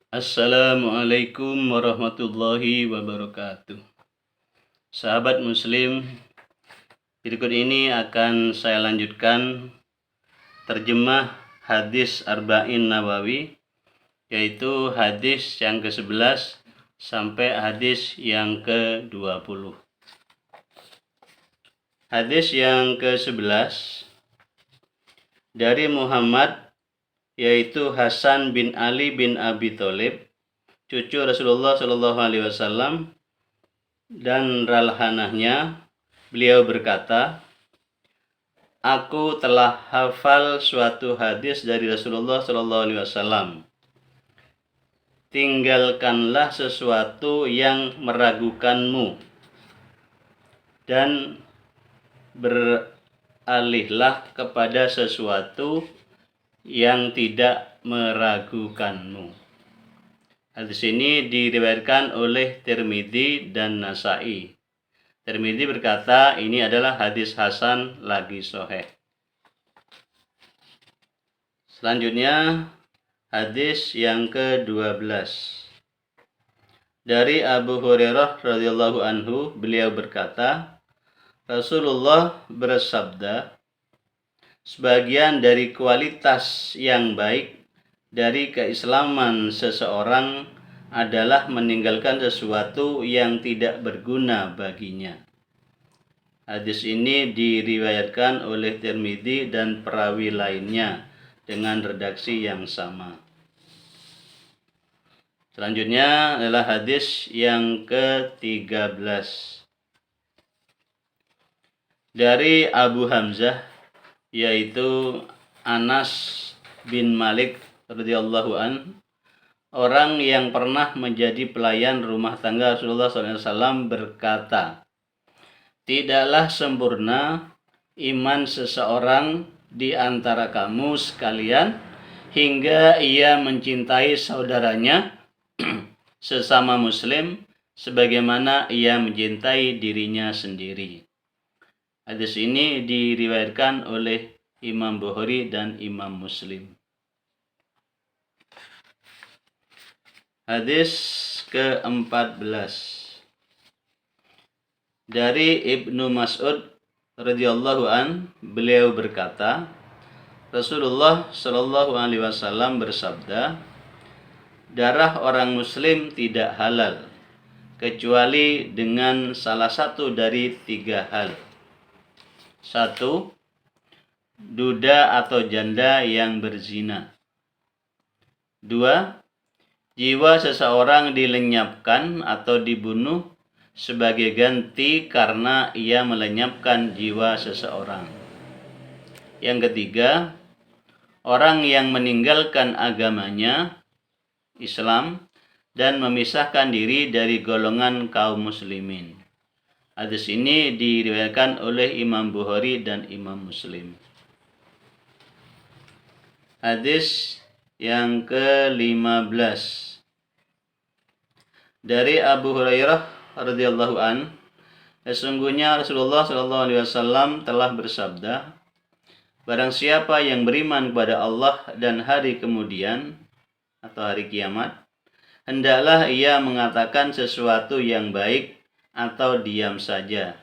Assalamualaikum warahmatullahi wabarakatuh. Sahabat Muslim, berikut ini akan saya lanjutkan terjemah hadis Arba'in Nawawi, yaitu hadis yang ke-11 sampai hadis yang ke-20. Hadis yang ke-11 dari Muhammad, yaitu Hasan bin Ali bin Abi Thalib, cucu Rasulullah Shallallahu Alaihi Wasallam, dan ralhanahnya. Beliau berkata, aku telah hafal suatu hadis dari Rasulullah Shallallahu Alaihi Wasallam. Tinggalkanlah sesuatu yang meragukanmu dan beralihlah kepada sesuatu yang tidak meragukanmu. Hadis ini diriwayatkan oleh Tirmidzi dan Nasa'i. Tirmidzi berkata ini adalah hadis hasan lagi sahih. Selanjutnya hadis yang ke-12 dari Abu Hurairah radhiyallahu anhu, beliau berkata, Rasulullah bersabda, sebagian dari kualitas yang baik dari keislaman seseorang adalah meninggalkan sesuatu yang tidak berguna baginya. Hadis ini diriwayatkan oleh Tirmidzi dan perawi lainnya dengan redaksi yang sama. Selanjutnya adalah hadis yang ke-13 dari Abu Hamzah, yaitu Anas bin Malik radhiyallahu an, orang yang pernah menjadi pelayan rumah tangga Rasulullah SAW, berkata, tidaklah sempurna iman seseorang di antara kamu sekalian hingga ia mencintai saudaranya sesama muslim sebagaimana ia mencintai dirinya sendiri. Hadis ini diriwayatkan oleh Imam Bukhari dan Imam Muslim. Hadis ke-14 dari Ibnu Mas'ud radhiyallahu an, beliau berkata, Rasulullah Shallallahu Alaihi Wasallam bersabda, darah orang muslim tidak halal kecuali dengan salah satu dari 3 hal. 1. Duda atau janda yang berzina. 2. Jiwa seseorang dilenyapkan atau dibunuh sebagai ganti karena ia melenyapkan jiwa seseorang. Yang ketiga, orang yang meninggalkan agamanya, Islam, dan memisahkan diri dari golongan kaum muslimin. Hadis ini diriwayatkan oleh Imam Bukhari dan Imam Muslim. Hadis yang ke-15 dari Abu Hurairah radhiyallahu an, sesungguhnya Rasulullah sallallahu alaihi wasallam telah bersabda, barang siapa yang beriman kepada Allah dan hari kemudian atau hari kiamat, hendaklah ia mengatakan sesuatu yang baik atau diam saja.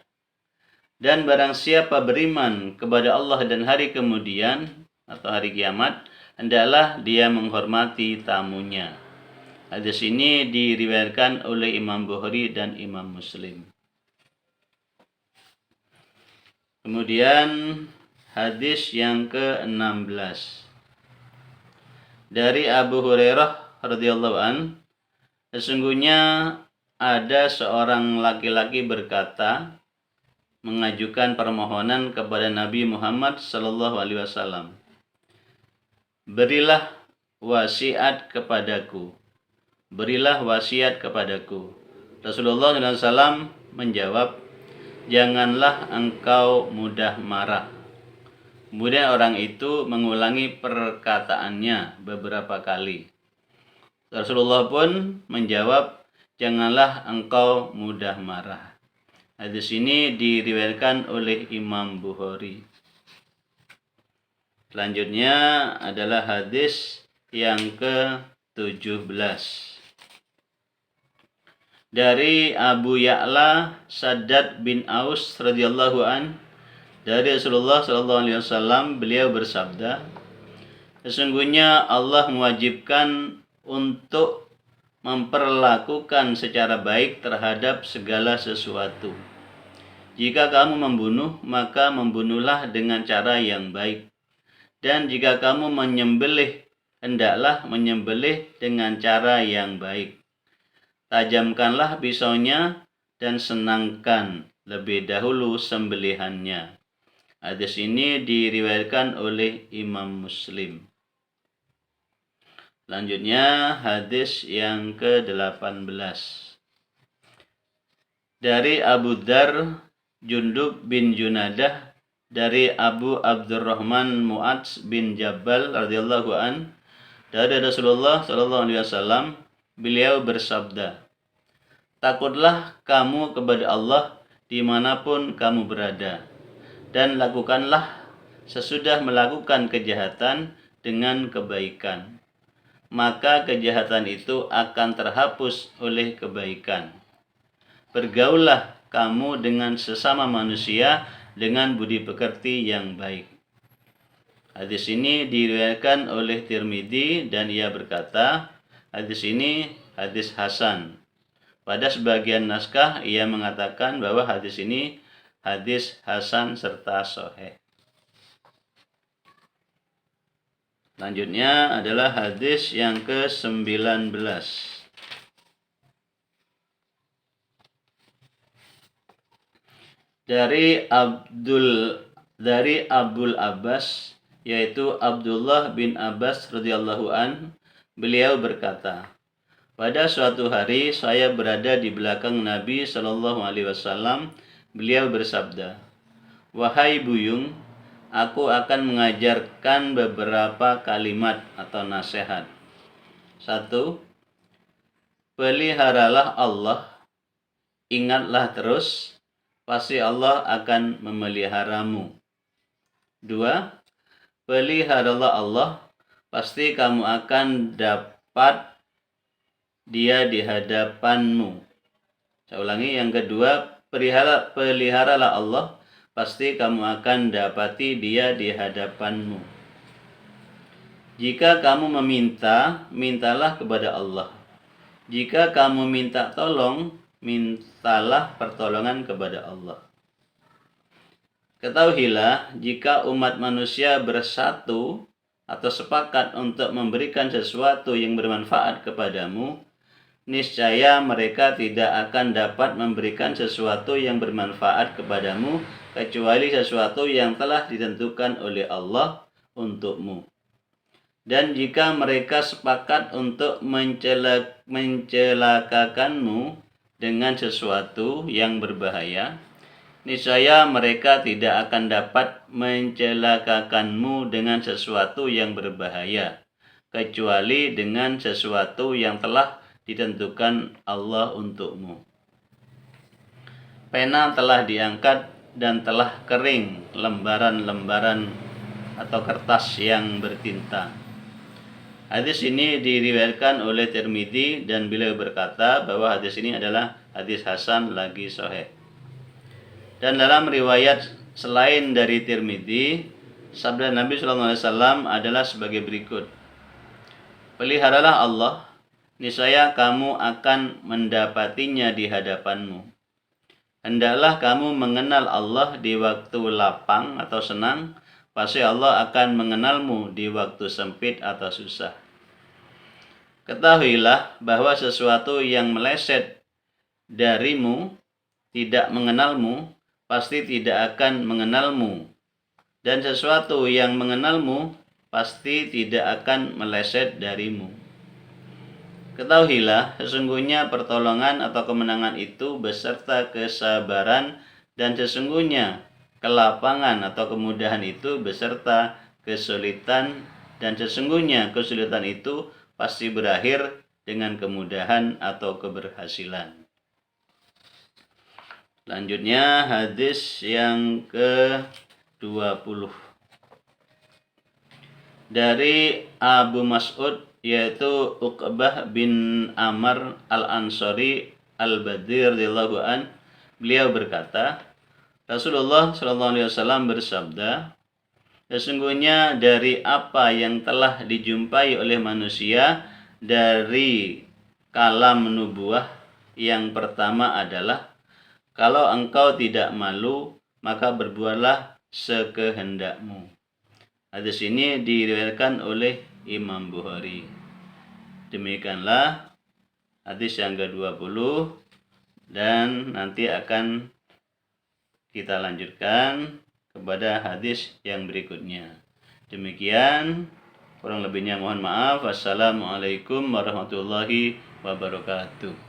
Dan barang siapa beriman kepada Allah dan hari kemudian atau hari kiamat, hendaklah dia menghormati tamunya. Hadis ini diriwayatkan oleh Imam Bukhari dan Imam Muslim. Kemudian hadis yang ke-16 dari Abu Hurairah radhiyallahu an, sesungguhnya ada seorang laki-laki berkata, mengajukan permohonan kepada Nabi Muhammad sallallahu alaihi wasallam, berilah wasiat kepadaku. Berilah wasiat kepadaku. Rasulullah SAW menjawab, janganlah engkau mudah marah. Kemudian orang itu mengulangi perkataannya beberapa kali. Rasulullah pun menjawab, janganlah engkau mudah marah. Hadis ini diriwayatkan oleh Imam Bukhari. Selanjutnya adalah hadis yang ke Dari Abu Ya'la Shaddad bin Aus radhiyallahu an, dari Rasulullah sallallahu alaihi wasallam, beliau bersabda, sesungguhnya Allah mewajibkan untuk memperlakukan secara baik terhadap segala sesuatu. Jika kamu membunuh, maka membunuhlah dengan cara yang baik. Dan jika kamu menyembelih, hendaklah menyembelih dengan cara yang baik. Tajamkanlah pisaunya dan senangkan lebih dahulu sembelihannya. Hadis ini diriwayatkan oleh Imam Muslim. Selanjutnya hadis yang ke-18. Dari Abu Dzar Jundub bin Junadah, dari Abu Abdurrahman Mu'adz bin Jabal radhiyallahu an, dari Rasulullah sallallahu alaihi wasallam, beliau bersabda, takutlah kamu kepada Allah dimanapun kamu berada, dan lakukanlah sesudah melakukan kejahatan dengan kebaikan, maka kejahatan itu akan terhapus oleh kebaikan. Bergaullah kamu dengan sesama manusia dengan budi pekerti yang baik. Hadis ini diriwayatkan oleh Tirmidzi dan ia berkata, hadis ini hadis hasan. Pada sebagian naskah ia mengatakan bahwa hadis ini hadis hasan serta sahih. Selanjutnya adalah hadis yang ke-19. Dari Abdul Abbas, yaitu Abdullah bin Abbas radhiyallahu an, beliau berkata, pada suatu hari saya berada di belakang Nabi Shallallahu alaihi wasallam. Beliau bersabda, wahai Buyung, aku akan mengajarkan beberapa kalimat atau nasihat. 1. Peliharalah Allah, ingatlah terus, pasti Allah akan memeliharamu. 2. Peliharalah Allah, pasti kamu akan dapat Dia di hadapanmu. Saya ulangi, yang kedua, peliharalah Allah, pasti kamu akan dapati Dia di hadapanmu. Jika kamu meminta, mintalah kepada Allah. Jika kamu minta tolong, mintalah pertolongan kepada Allah. Ketahuilah, jika umat manusia bersatu atau sepakat untuk memberikan sesuatu yang bermanfaat kepadamu, niscaya mereka tidak akan dapat memberikan sesuatu yang bermanfaat kepadamu kecuali sesuatu yang telah ditentukan oleh Allah untukmu. Dan jika mereka sepakat untuk mencelakakanmu dengan sesuatu yang berbahaya, niscaya mereka tidak akan dapat mencelakakanmu dengan sesuatu yang berbahaya, kecuali dengan sesuatu yang telah ditentukan Allah untukmu. Pena telah diangkat dan telah kering lembaran-lembaran atau kertas yang bertinta. Hadis ini diriwayatkan oleh Tirmidzi dan beliau berkata bahwa hadis ini adalah hadis hasan lagi sahih. Dan dalam riwayat selain dari Tirmidzi, sabda Nabi SAW adalah sebagai berikut. Peliharalah Allah, niscaya kamu akan mendapatinya di hadapanmu. Hendaklah kamu mengenal Allah di waktu lapang atau senang, pasti Allah akan mengenalmu di waktu sempit atau susah. Ketahuilah bahwa sesuatu yang meleset darimu, tidak mengenalmu, pasti tidak akan mengenalmu. Dan sesuatu yang mengenalmu, pasti tidak akan meleset darimu. Ketahuilah, sesungguhnya pertolongan atau kemenangan itu beserta kesabaran, dan sesungguhnya kelapangan atau kemudahan itu beserta kesulitan, dan sesungguhnya kesulitan itu pasti berakhir dengan kemudahan atau keberhasilan. Selanjutnya hadis yang ke-20. dari Abu Mas'ud, yaitu Uqbah bin Amr al-Ansari al-Badri radhiyallahu an, beliau berkata, Rasulullah Shallallahu alaihi wasallam bersabda, sesungguhnya dari apa yang telah dijumpai oleh manusia dari kalam nubuah, yang pertama adalah, kalau engkau tidak malu, maka berbuatlah sekehendakmu. Hadis ini diriwayatkan oleh Imam Bukhari. Demikianlah hadis yang ke-20, dan nanti akan kita lanjutkan kepada hadis yang berikutnya. Demikian, kurang lebihnya mohon maaf. Wassalamualaikum warahmatullahi wabarakatuh.